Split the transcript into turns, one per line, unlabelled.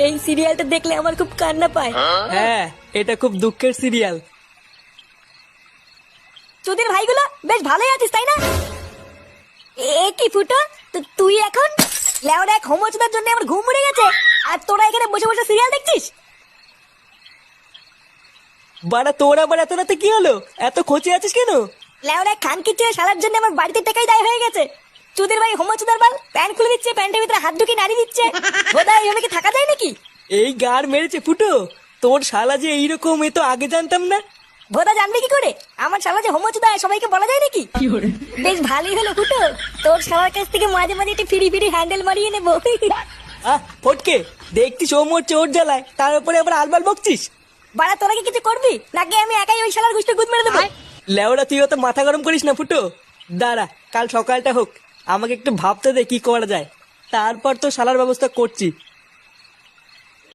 এই সিরিয়ালটা দেখলে আমার খুব কান্না পায়।
হ্যাঁ, এটা খুব দুঃখের সিরিয়াল।
তোদের ভাইগুলো বেশ ভালোই আছিস তাই না? এ কি ফুটো, তুই এখন লেওরা এক হোমোচুদার জন্য আমার ঘুম উড়ে গেছে, আর তোরা এখানে বসে বসে সিরিয়াল দেখছিস?
বাড়া, তোর আবার এত রাতে কি হলো? এত খোঁচে আছিস কেন?
লেওরা খান কিচ্ছুরে সারার জন্য আমার বাড়িতে টেকাই দায় হয়ে গেছে। চুদের ভাই হোমোচুদার বাল প্যান্ট খুলে দিচ্ছে, প্যান্টের ভিতরে হাত ঢুকিয়ে নাড়ি দিচ্ছে। বোধহয় এইভাবে কি থাকা যায় নাকি?
এই গার মেরেছে ফুটো, তোর শালা যে এইরকম, এ তো আগে জানতাম না।
ভোদা জানবে কি করে আমার শালা যে হোমোচুদা সবাইকে বলা যায় নাকি? বেশ ভালোই হলো ফুটো, তোর সবার কাছ থেকে মাঝে মাঝে একটু ফিরি ফিরি হ্যান্ডেল মারিয়ে নেবো।
ফটকে, দেখছিস ও মোর চোর জ্বালায়, তার উপরে আবার আলবাল বকছিস।
বাড়া তোরা কি কিছু করবি নাকি আমি একাই ওই শালার গুষ্টি গুদ মেরে দেবো?
লেওড়া, তুই অত মাথা গরম করিস না ফুটো। দাঁড়া, কাল সকালটা হোক, আমাকে একটু ভাবতে দে কি করা যায়, তারপর তো শালার ব্যবস্থা করছি।